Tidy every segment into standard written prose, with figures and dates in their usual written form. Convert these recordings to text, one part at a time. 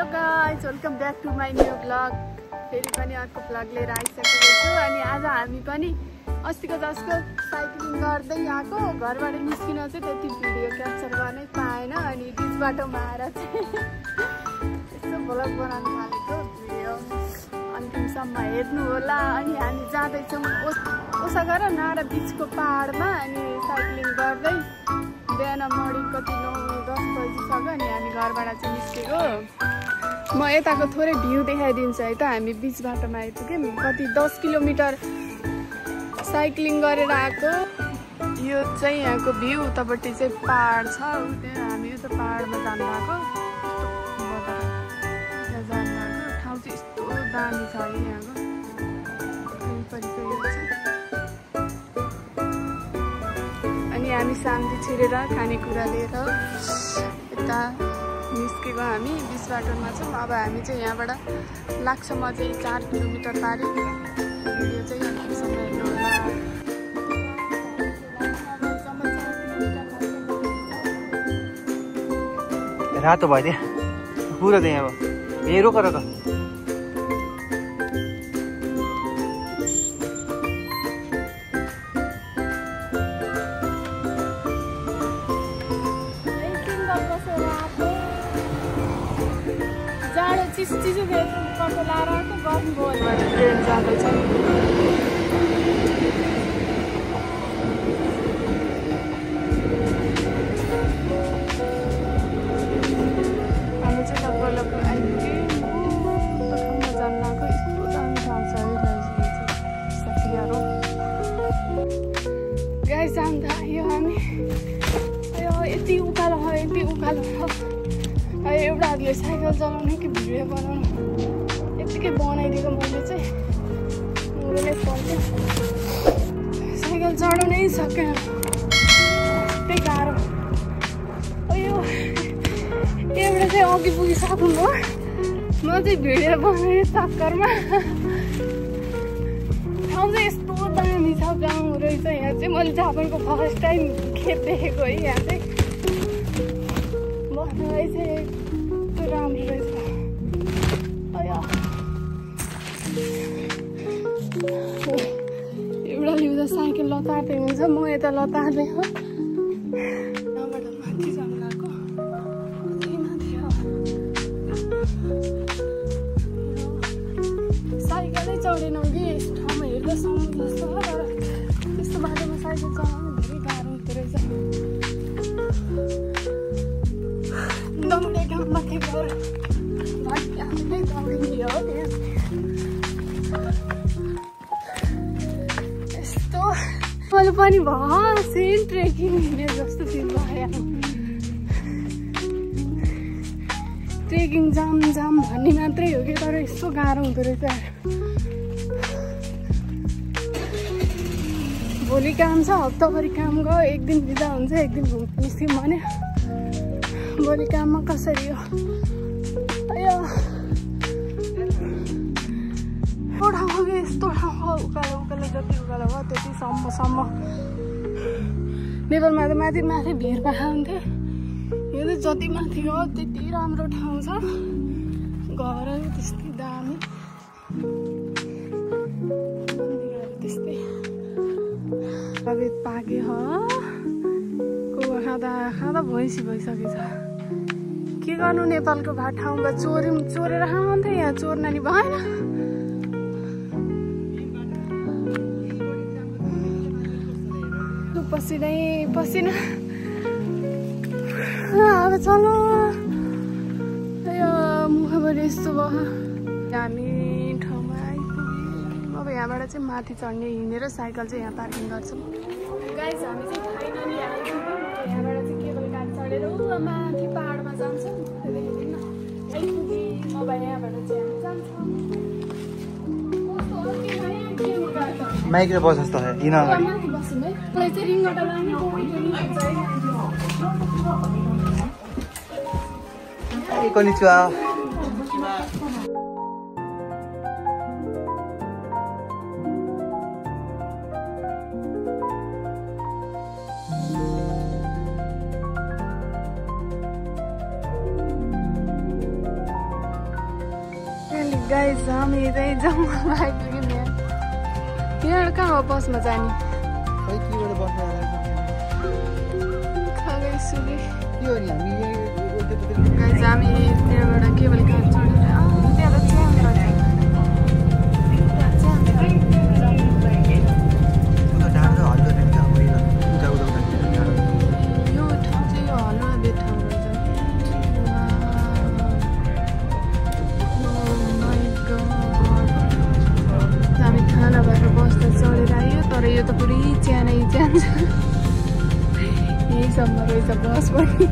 Hello guys, welcome back to my new blog. फेरि पनि अर्को ब्लग लिएर आइसकेको छु। अनि आज हामी पनि अस्तिको जसको साइक्लिङ गर्दै आएको, घरबाट निस्किन चाहिँ त्यति भिडियो क्याप्चर गर्नै पाएन। अनि बिच बाटोमा आएर चाहिँ यस्तो ब्लग बनाउनु थालेको। भिडियो अन्तिमसम्म हेर्नु होला। अनि हामी जाँदैछौँ ओसागर नाडा बिचको पहाडमा। अनि साइक्लिङ गर्दै बिहान मर्निङ कति 9-10 बजीसक्यो। अनि हामी घरबाट चाहिँ निस्केको। म यताको थोरै भ्यू देखाइदिन्छु है त। हामी बिच बाटोमा आइपुग्यौँ। कति 10 किलोमिटर साइक्लिङ गरेर आएको। यो चाहिँ यहाँको भ्यू। उतापट्टि चाहिँ पहाड छ। त्यहाँ हामी यो त पहाडमा जानु भएको। त्यहाँ जानु भएको ठाउँ चाहिँ यस्तो दामी छ है यहाँको। वरिपरिको यो चाहिँ। अनि हामी शान्ति छिरेर खानेकुरा लिएर यता निस्केको। हामी बिच बाटोमा छौँ। अब हामी चाहिँ यहाँबाट लाग्छौँ अझै 4 किलोमिटर पारि। भिडियो चाहिँ यहाँसम्म हेर्नु होला। रातो भयो त्यहाँ पुरो त्यहाँ। अब ए रोक रोक। जाडो चिसो कपडा लाएर आएको। गरम भयो ट्रेन जाँदैछ। हामी चाहिँ लगभग आइपुग्यौँ। ठाउँमा जानु लाग्यो। यस्तो दामी ठाउँ छ है गाइस। जाँदा आयो हामी। यति उकालो हो, यति उकालो हो। एउटाहरूले साइकल चलाउने कि भिडियो बनाउनु यत्तिकै बनाइदिएको। मैले चाहिँ उनीहरूले पर्थ्यो साइकल चढाउनै सकेन। त्यही गाह्रो। यो एउटा चाहिँ अघि पुगिसक्नुभयो। म चाहिँ भिडियो बनाउने चक्करमा। ठाउँ चाहिँ यस्तो दामी छ। गाउँ रहेछ यहाँ चाहिँ। मैले जापानको फर्स्ट टाइम खेप देखेको है यहाँ चाहिँ। बनाइ चाहिँ एकदम राम्रो रहेछ। एउटा लिउँदा साइकल लतार्दै हुन्छ। म यता लतार्दै हो। यहाँबाट माथि जानु गएको। माथि हो साइकलै चढेनौँ कि यस्तो ठाउँमा हेर्दा समुद्र जस्तो हो। तर यस्तो बाटोमा साइकल चलाउनु धेरै गाह्रो हुँदो रहेछ। दौडे काम माथि गएर आफैले दौडिने हो त्यहाँ। यस्तो मैले पनि भयो सेम ट्रेकिङ हिँडे जस्तो फिल भयो। ट्रेकिङ जाम भन्ने मात्रै हो कि तर यस्तो गाह्रो हुँदो रहेछ। भोलि काम छ, हप्ताभरि काम गयो। एक दिन बिदा हुन्छ, एक दिन घुम्न निस्क्यौँ भने भोलि काममा कसरी हो। ठाउँ हो कि यस्तो ठाउँ हो। उकालो उकालो जति उकालो भयो त्यति सम्म। नेपालमा त माथि माथि भिर पाउँथ्यो। यो त जति माथि हो त्यति राम्रो ठाउँ छ। घरहरू त्यस्तै दामी। त्यस्तै अब पाके हो। खाँदा भैँसी भइसकेछ। के गर्नु, नेपालको भात ठाउँमा चोरेर खान्थ्यो। यहाँ चोर्ना नि भएन। पसिना अब चलो। मुखभरि यस्तो भयो। हामी ठाउँमा आइपुग्यौँ। अब यहाँबाट चाहिँ माथि चढ्ने हिँडेर साइकल चाहिँ यहाँ पार्किङ गर्छौँ। गाइस हामी चाहिँ फाइनली आइपुग्यौँ। यहाँबाट चाहिँ केबल कार चढेर माथि पहाडमा जान्छौँ। आइपुग्यौँ। अब यहाँबाट चाहिँ हामी जान्छौँ। माइक्रो बस जस्तो है इन अगाडि। कोनिचिवा। गाइस हामी चाहिँ जङ्गलमा आइपुग्यौँ यहाँ। यहाँबाट कहाँ हो बसमा जाने? गाइस हामी त्यहाँबाट केवल कार चढेर त्यहाँबाट च्याम्रा छ। यो ठाउँ चाहिँ यो हलुवा बेट ठाउँ रहेछ। हामी खाना भएर बस्दा चढेर आयो तर यो त पुरै च्यानै च्यान छ। यहीसम्म रहेछ बस पनि।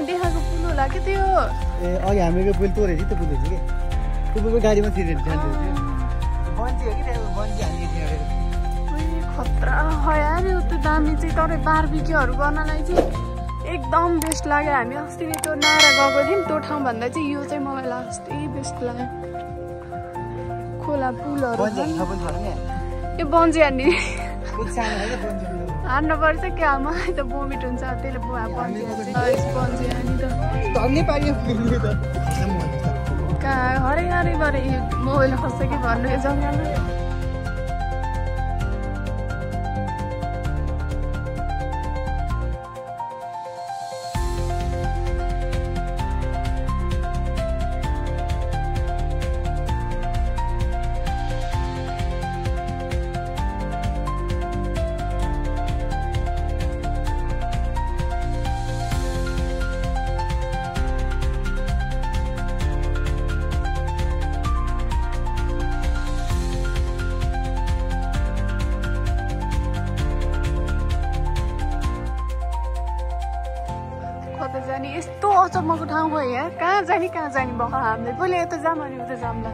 देखाएको पुल होला कि त्यो अघि हामीको पुल त्यो रहेछ त्यो पुल रहेछ कि त्यो पुलको गाडीमा तिरेर जान्छ बन्ची हो कि त्यहाँ बन्ची हालिदिएको खतरा यार यो त दामी चाहिँ तर बारबिक्यूहरू गर्नलाई चाहिँ एकदम बेस्ट लाग्यो। हामी अस्ति नै त्यो नारा गएको थियौँ त्यो ठाउँभन्दा चाहिँ यो चाहिँ मलाई लास्टै बेस्ट लाग्यो। खोला पुलहरू यो बन्जी हान्ने हान्नु पर्छ क्या मलाई त बोमिट हुन्छ त्यसले बन्जी हानी त कहाँ हरे हरे गरे मोबाइल खस्छ कि भन्नु यो जङ्गलमा। जाने यस्तो अचम्मको ठाउँ हो यहाँ। कहाँ जाने भएको हामीले पहिले यता जाऊँ अनि उता जाउँला।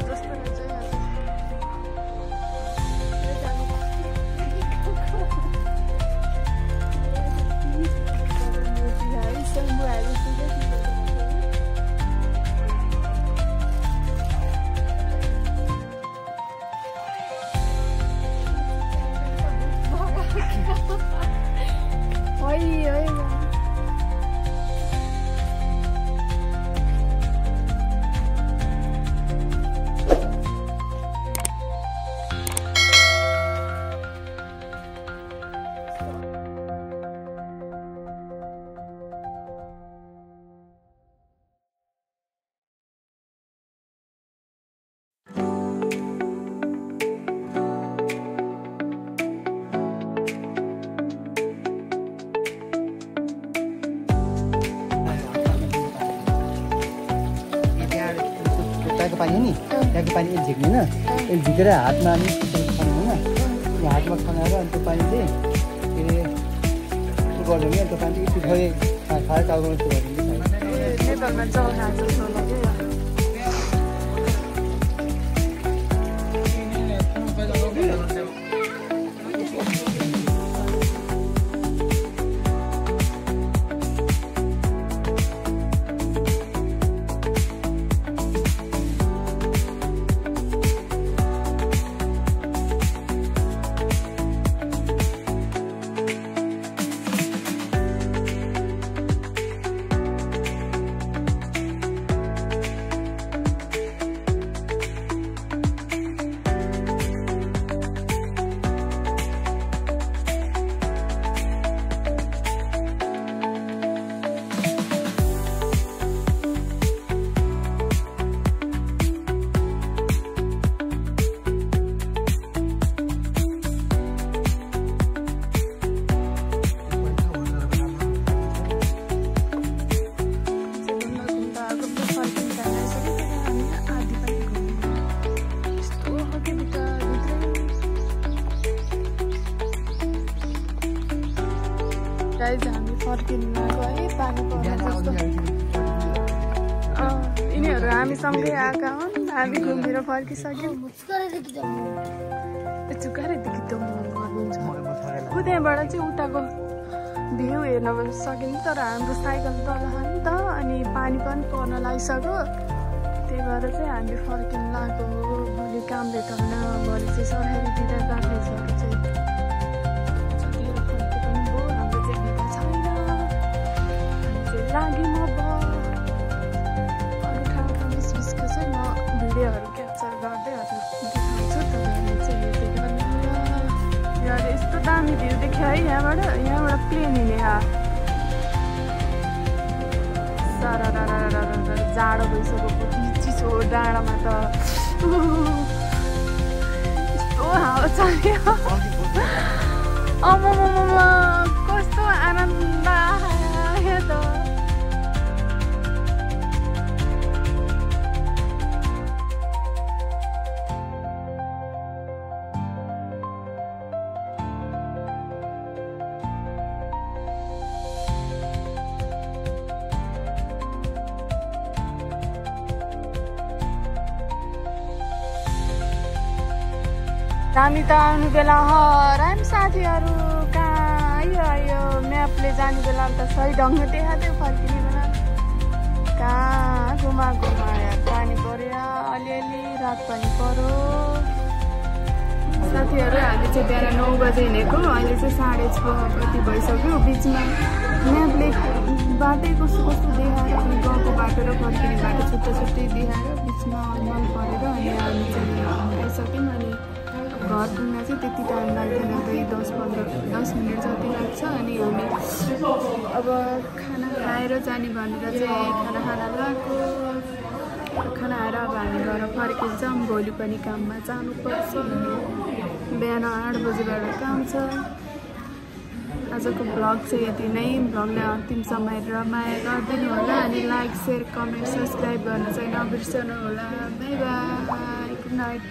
जस्तो रहेछ पानी नि त्यहाँको पानी एक झिक्दैन एक झिकेर हातमा अनि खानु होइन यो हातमा खनाएर अनि त्यो पानी चाहिँ के अरे त्यो गर्दैन त्यो पानी चाहिँ पिठाई खाएर टाउकोमा त्यो गरिदिन्छ। गाइज हामी फर्किनु गएको है पानी पर्छ जस्तो यिनीहरू हामीसँगै आएका हुन् हामी घुमेर फर्किसक्यौँ चुकारेदेखि त ऊ त्यहाँबाट चाहिँ उताको भ्यू हेर्न सकिन्छ तर हाम्रो साइकल तल नि त अनि पानी पनि पर्न लागिसक्यो त्यही भएर चाहिँ हामी फर्किनु लागेको भोलि काम भेटाउन भोलि चाहिँ सरकारी दिँदा जाँदैछहरू चाहिँ जतिखेर फर्के पनि भयो हाम्रो चाहिँ भेटा छैन हामी चाहिँ लाग्यौँ अब अरू ठाउँमा बिचबिचको चाहिँ म भिडियोहरू क्याप्चर गर्दैहरू देखाउँछु तपाईँहरूले चाहिँ हेर्दै गर्नु यहाँ यस्तो दामी भ्यू देख्यो है यहाँबाट प्लेन हिँडे सारा जाडो भइसकेको चिसो डाँडामा त यस्तो हावा चल्यो कस्तो आनन्द आयो त हामी त आउनु बेला हरायौँ साथीहरू कहाँ आयो म्यापले जाने बेला त सही ढङ्ग देखाएको थियो फर्किने बेला कहाँ घुमायो पानी पऱ्यो अलिअलि रात पानी पऱ्यो साथीहरू हामी चाहिँ बिहान 9 बजे हिँडेको अहिले चाहिँ 6:30 कति भइसक्यो बिचमा म्यापले बाटै कस्तो देखाएर अनि गाउँको बाटो र फर्किने बाटो छुट्टै देखाएर बिचमा मन परेर अनि हामी चाहिँ आइसक्यौँ अनि घर पुग्न चाहिँ त्यति टाइम लाग्दैन 10 मिनट जति लाग्छ अनि हामी अब खाना खाएर जाने भनेर चाहिँ खाना गएको खाना खाएर अब हामी घर फर्किन्छौँ भोलि पनि काममा जानुपर्छ बिहान 8 बजीबाट काम छ आजको भ्लग चाहिँ यति नै भ्लगलाई अन्तिमसम्म हेरेर माया गरिदिनु होला अनि लाइक सेयर कमेन्ट सब्सक्राइब गर्न चाहिँ नबिर्सनु होला बाई बाई गुड नाइट